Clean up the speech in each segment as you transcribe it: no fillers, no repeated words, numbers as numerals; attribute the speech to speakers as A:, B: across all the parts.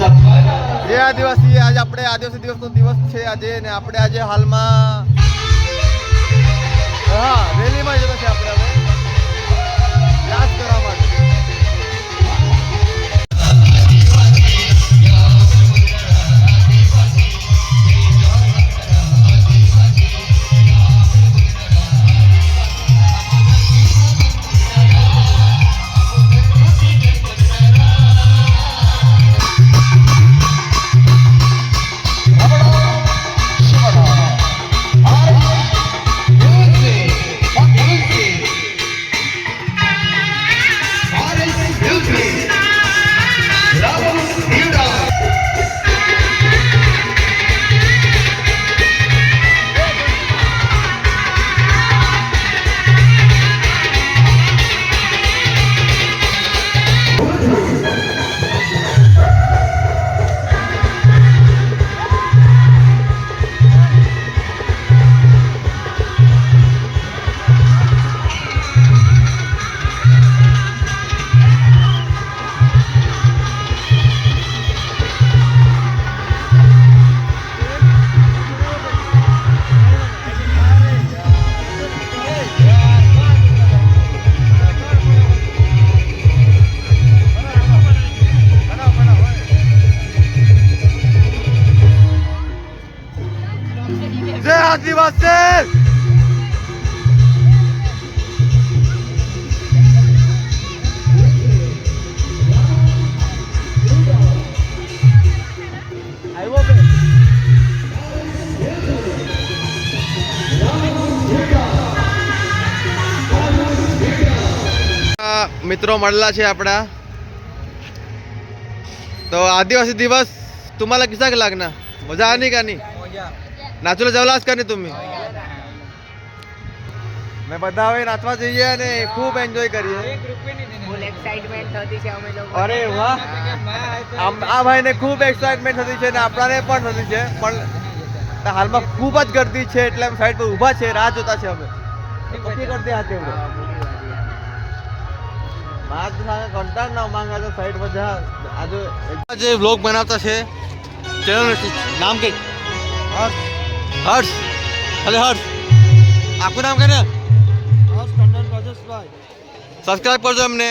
A: જે આદિવાસી આજે આપણે આદિવાસી દિવસનો દિવસ છે આજે ને આપણે આજે હાલમાં રેલીમાં જતા છે આપણે હવે ડાન્સ કરવા માટે. જય આદિવાસી. મિત્રો મળला છે આપણા तो आदिवासी दिवस तुम्हाला कसा लागना मजा आली का नाही नाचूला जेवलास का नाही तुम्ही મેં બધા હવે નાચવા જઈએ અને ખૂબ એન્જોય કરીએ.
B: ફૂલ એક્સાઇટમેન્ટ થતી છે અમે લોકો.
A: અરે વાહ આ ભાઈને ખૂબ એક્સાઇટમેન્ટ થતી છે ને આપણાને પણ થતી છે પણ હાલમાં ખૂબ જ ગર્દી છે એટલે અમે સાઈડ પર ઊભા છે રાહ જોતા છે અમે પછી કરતી આતે बात सांगा कंटाळ ना मांगा तो साइड में जा आज जे व्लॉग बनाता है चैनल नाम के हर्ष हर्ष अरे हर्ष आपको नाम क्या है हर्ष टंडन राजेश भाई सब्सक्राइब कर दो हमने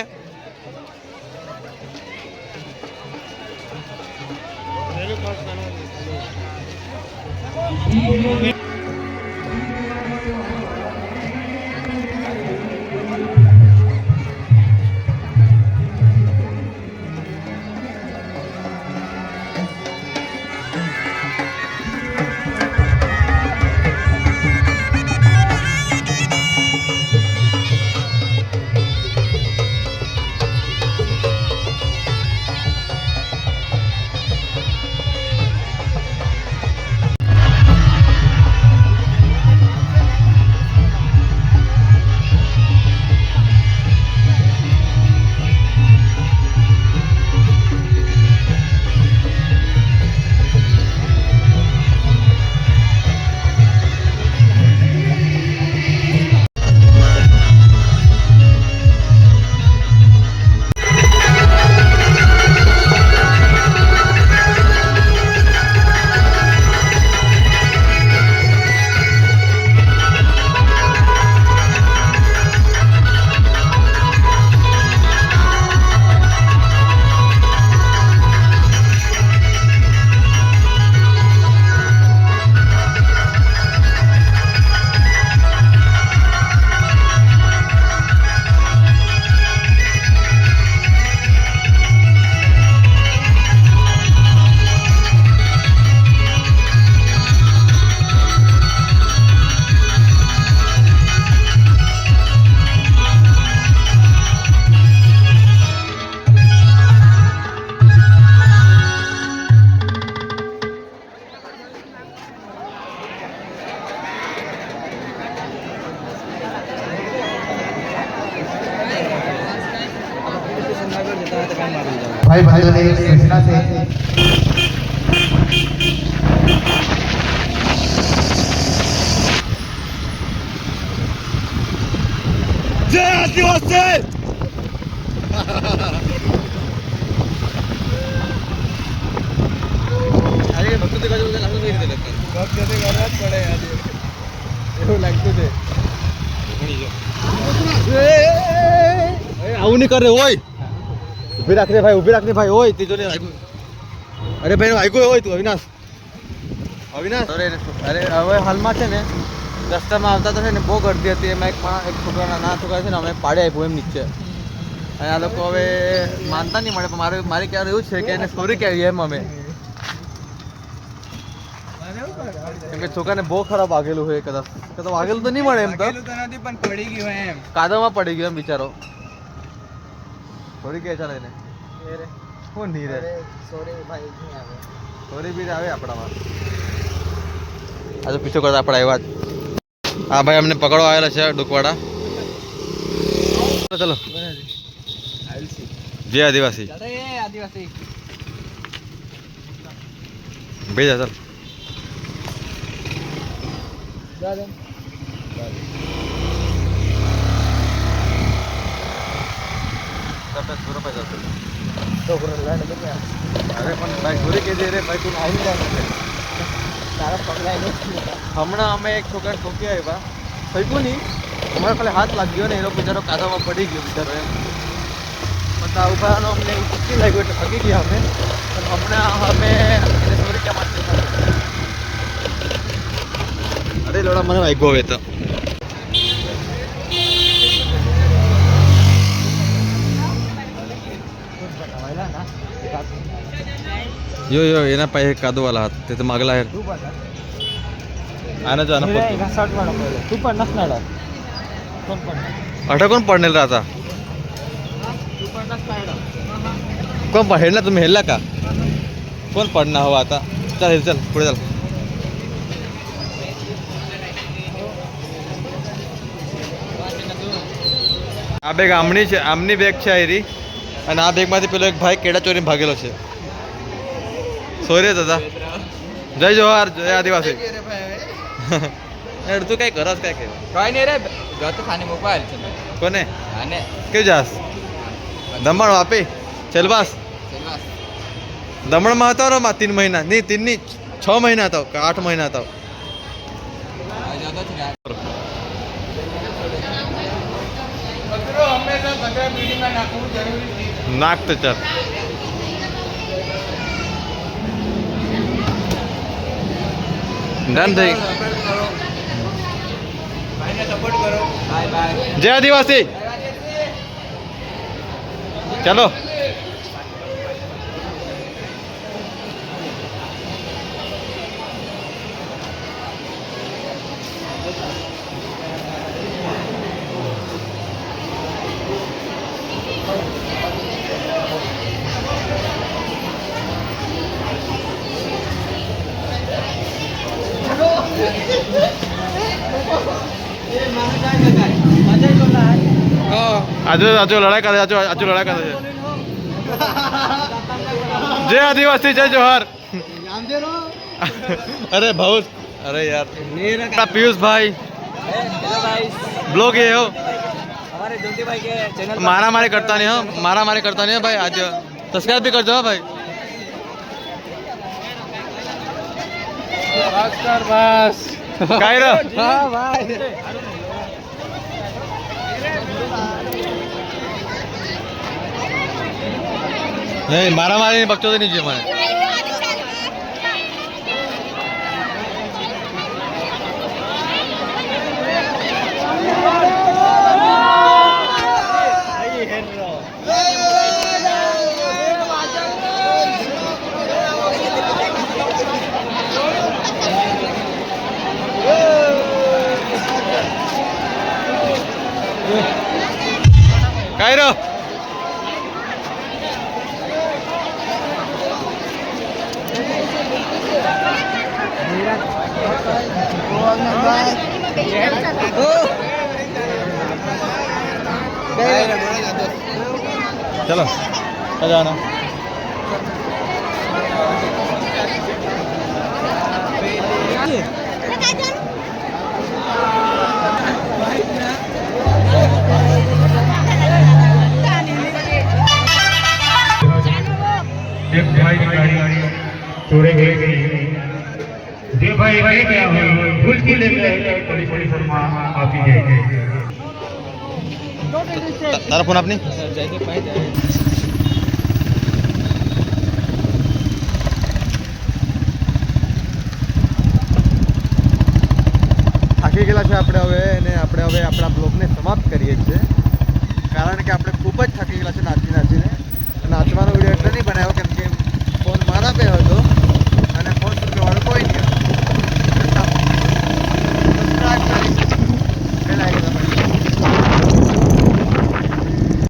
C: भाई बंधु ने सूचना से
A: जय आदिवासी ભક્તિ બાજુ લાગતું કઈ રીતે લગતું
B: ભક્તિ કરવા જ પડે યાર એવું લાગતું છે
A: આવું નહીં કરે હોય ઊભી રાખ રે ભાઈ હોય તીજો ને અરે ભાઈ વાગ્યું હોય તું અવિનાશ અરે હવે હાલમાં છે ને રસ્તામાં આવતા તો છે ને બહુ ગરદી હતી એમાં એક છોકરાના ના છોકરા છે ને અમે પાડે આપ્યું એમ નીચે અને આ લોકો હવે માનતા નહીં મળે પણ મારે ક્યારે એવું છે કે એને સોરી કહેવી એમ અમે કેમ કે છોકરાને બહુ ખરાબ વાગેલું હોય કદાચ વાગેલું તો નહીં મળે એમ તો
B: નથી પણ પડી ગયું એમ
A: કાદવમાં પડી ગયો એમ બિચારો સોરી કે ચાલે એને કોણ નહીં રે
B: સોરી ભાઈ નહીં આવે
A: સોરી બી આવે આપણામાં આજે પીછો કરતા આપણે આવ્યા જ હા ભાઈ અમને પકડવા આવેલા છે ડુકવાડા ચલો જય આદિવાસી
B: આદિવાસી
A: ભેજા ચાલ અરે પણ ભાઈ સોરી કહી દે રે ભાઈ તું આવી રહ્યા
B: તારા પગલા નહીં
A: હમણાં અમે એક છોકરાને ઠોકી આવ્યા થયું નહીં અમારે ખાલી હાથ લાગ્યો ને એનો બિચારો કાદવમાં પડી ગયો બિચારો એમ બધા ઉભાનો અમને ચૂકી લાગ્યું એટલે થકી ગયા અમે પણ હમણાં અમે એને સોરી ક્યાં માટે અરે લોડા મને વાગ્યો હવે તો યો એના પાસે કાદવાલા હાથ તે તો માગલા હે આને જો આને
B: तू पण नसणार
A: अठा कोण पडलेला आता कोण हेडला तुम्ही हेडला का कोण पडणार हवा आता चल चल पुढे चल આ બેગ આમની બેગ છે આયરી અને આ બેગમાંથી પેલો એક ભાઈ કેળા ચોરીને ભાગેલો છે સોરી દાદા જય જોહાર જય આદિવાસી તું કઈ કરસ કઈ કે
B: काय नाही रे गत खाने मोबाईल
A: કોને
B: आने
A: કેવું જાસ દમણ વાપી ચલબાસ દમણમાં હતો ને 3 મહિના નહીં 3 ની 6 મહિના હતો કે 8 મહિના હતો નાક તો ચાલ ડન થઈ
B: सपोर्ट करो बाय बाय
A: जय आदिवासी चलो आजू लड़ाई कर आजू लड़ाई कर जय आदिवासी जय जोहार अरे भाऊस अरे यार पीयूष भाई ब्लॉग ये हो
B: हमारे ज्योति भाई के चैनल
A: मारा मारी करता नहीं हो मारा मारी करता नहीं हो भाई आज सब्सक्राइब भी कर दो भाई
B: बस
A: काय रे
B: हाँ भाई
A: नहीं मारा मारी बच्चों तो नहीं चाहिए हमारे काय रे चलो आ जाना
C: एक भाई गाड़ी चोरी गई
D: કોઈ કહી ગયા હોય ભૂલથી લેकर થોડી થોડી ફોનમાં આપી જાય.
A: તારા ફોન આપની
B: જયદેવ ભાઈ જાય.
A: થાકી ગયેલા છે આપણે હવે, અને આપણે હવે આપણા બ્લોગને સમાપ્ત કરીએ છીએ, કારણ કે આપણે ખૂબ જ થાકી ગયેલા છે નાચીને. નાચવાનો વિડીયો એટલે નહીં બનાવ્યો કેમ કે